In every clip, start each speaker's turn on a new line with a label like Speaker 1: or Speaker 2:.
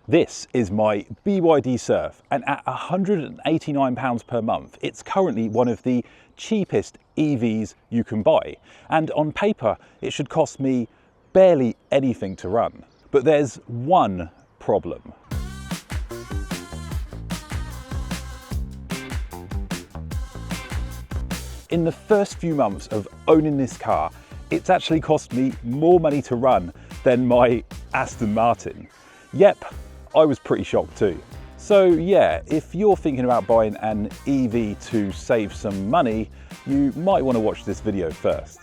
Speaker 1: This is my BYD Surf, and at £189 per month, it's currently one of the cheapest EVs you can buy. And on paper, it should cost me barely anything to run. But there's one problem. In the first few months of owning this car, it's actually cost me more money to run than my Aston Martin. Yep, I was pretty shocked too. So yeah, if you're thinking about buying an EV to save some money, you might want to watch this video first.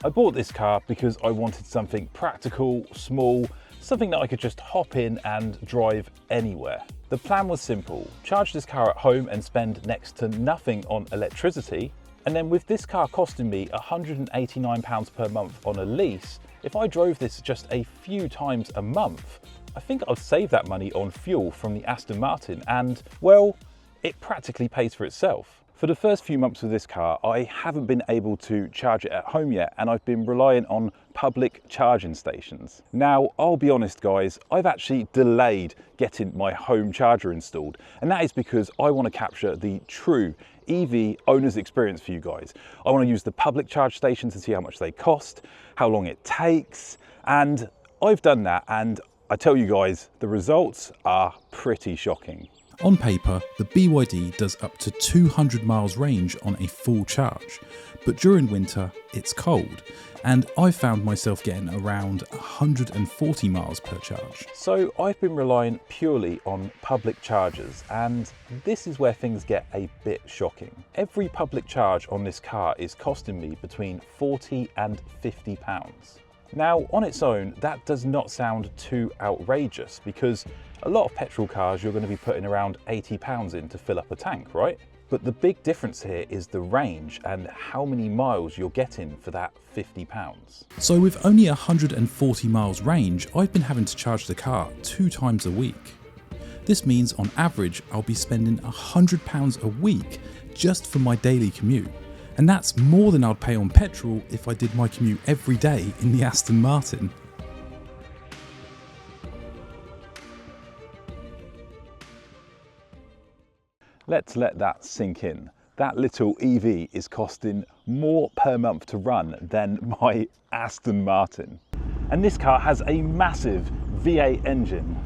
Speaker 1: I bought this car because I wanted something practical, small, something that I could just hop in and drive anywhere. The plan was simple: charge this car at home and spend next to nothing on electricity. And then with this car costing me £189 per month on a lease, if I drove this just a few times a month, I think I'd save that money on fuel from the Aston Martin, and well, it practically pays for itself. For the first few months of this car, I haven't been able to charge it at home yet, and I've been relying on public charging stations. Now, I'll be honest guys, I've actually delayed getting my home charger installed, and that is because I want to capture the true EV owner's experience for you guys. I want to use the public charge stations to see how much they cost, how long it takes, and I've done that, and I tell you guys, the results are pretty shocking.
Speaker 2: On paper, the BYD does up to 200 miles range on a full charge, but during winter it's cold, and I found myself getting around 140 miles per charge.
Speaker 1: So I've been relying purely on public chargers, and this is where things get a bit shocking. Every public charge on this car is costing me between £40 and £50. Now, on its own, that does not sound too outrageous, because a lot of petrol cars you're going to be putting around £80 in to fill up a tank, right? But the big difference here is the range and how many miles you're getting for that £50.
Speaker 2: So with only 140 miles range, I've been having to charge the car 2 times a week. This means on average, I'll be spending £100 a week just for my daily commute. And that's more than I'd pay on petrol if I did my commute every day in the Aston Martin.
Speaker 1: Let's let that sink in. That little EV is costing more per month to run than my Aston Martin. And this car has a massive V8 engine.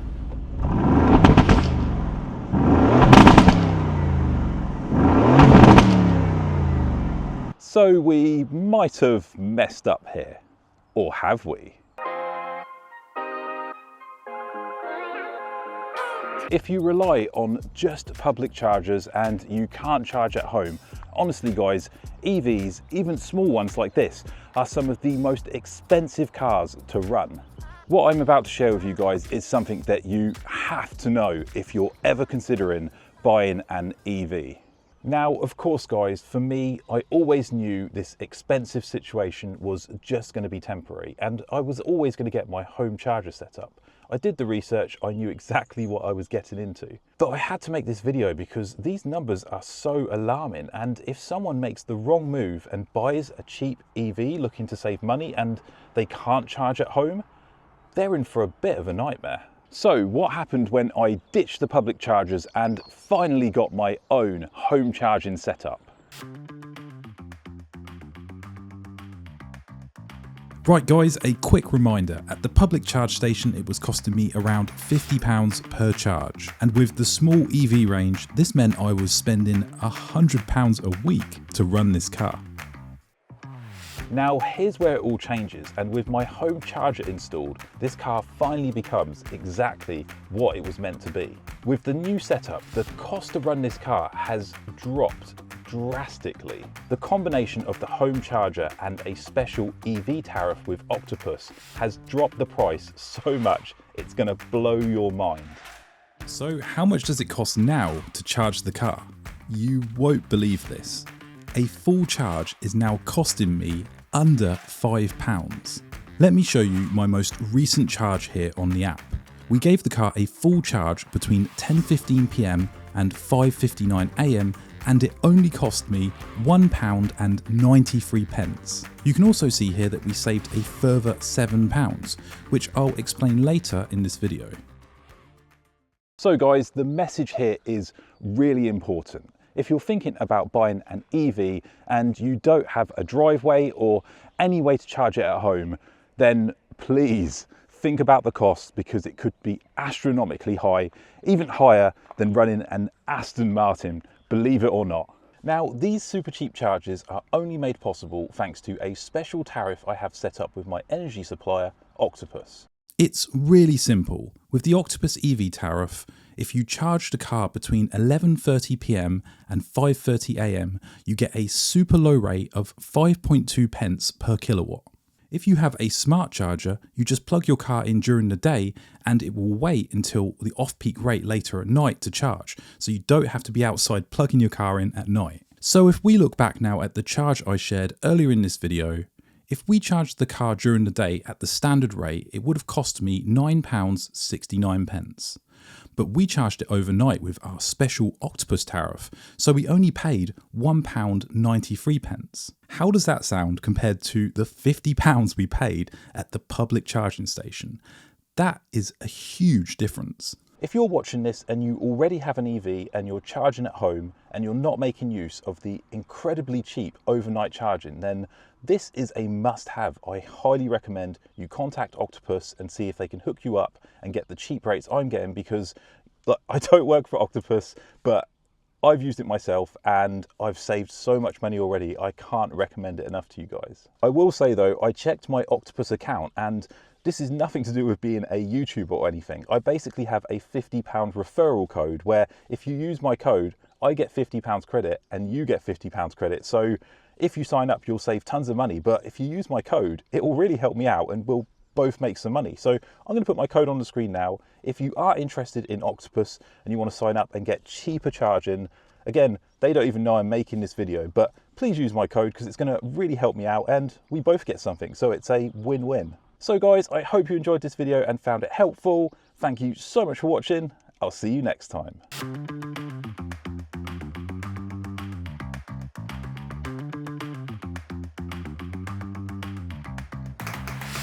Speaker 1: So we might have messed up here, or have we? If you rely on just public chargers and you can't charge at home, honestly guys, EVs, even small ones like this, are some of the most expensive cars to run. What I'm about to share with you guys is something that you have to know if you're ever considering buying an EV. Now, of course, guys, for me, I always knew this expensive situation was just going to be temporary, and I was always going to get my home charger set up. I did the research, I knew exactly what I was getting into. But I had to make this video because these numbers are so alarming, and if someone makes the wrong move and buys a cheap EV looking to save money and they can't charge at home, they're in for a bit of a nightmare. So what happened when I ditched the public chargers and finally got my own home charging setup?
Speaker 2: Right guys, a quick reminder, at the public charge station it was costing me around £50 per charge, and with the small EV range this meant I was spending £100 a week to run this car.
Speaker 1: Now here's where it all changes, and with my home charger installed, this car finally becomes exactly what it was meant to be. With the new setup, the cost to run this car has dropped drastically. The combination of the home charger and a special EV tariff with Octopus has dropped the price so much it's gonna blow your mind.
Speaker 2: So how much does it cost now to charge the car? You won't believe this. A full charge is now costing me under £5. Let me show you my most recent charge here on the app. We gave the car a full charge between 10:15 PM and 5:59 AM, and it only cost me £1.93. You can also see here that we saved a further £7, which I'll explain later in this video.
Speaker 1: So guys, the message here is really important. If you're thinking about buying an EV and you don't have a driveway or any way to charge it at home, then please think about the cost, because it could be astronomically high, even higher than running an Aston Martin, believe it or not. Now, these super cheap chargers are only made possible thanks to a special tariff I have set up with my energy supplier, Octopus.
Speaker 2: It's really simple. With the Octopus EV tariff, if you charge the car between 11:30 PM and 5:30 AM, you get a super low rate of 5.2 pence per kilowatt. If you have a smart charger, you just plug your car in during the day and it will wait until the off-peak rate later at night to charge, so you don't have to be outside plugging your car in at night. So if we look back now at the charge I shared earlier in this video, if we charged the car during the day at the standard rate, it would have cost me £9.69. But we charged it overnight with our special Octopus tariff, so we only paid £1.93. How does that sound compared to the £50 we paid at the public charging station? That is a huge difference.
Speaker 1: If you're watching this and you already have an EV and you're charging at home and you're not making use of the incredibly cheap overnight charging, then this is a must-have. I highly recommend you contact Octopus and see if they can hook you up and get the cheap rates I'm getting, because look, I don't work for Octopus, but I've used it myself and I've saved so much money already. I can't recommend it enough to you guys. I will say though, I checked my Octopus account, and this is nothing to do with being a YouTuber or anything. I basically have a £50 referral code where if you use my code, I get £50 credit and you get £50 credit. So if you sign up, you'll save tons of money. But if you use my code, it will really help me out and we'll both make some money. So I'm going to put my code on the screen now. If you are interested in Octopus and you want to sign up and get cheaper charging, again, they don't even know I'm making this video, but please use my code because it's going to really help me out and we both get something. So it's a win-win. So guys, I hope you enjoyed this video and found it helpful. Thank you so much for watching. I'll see you next time.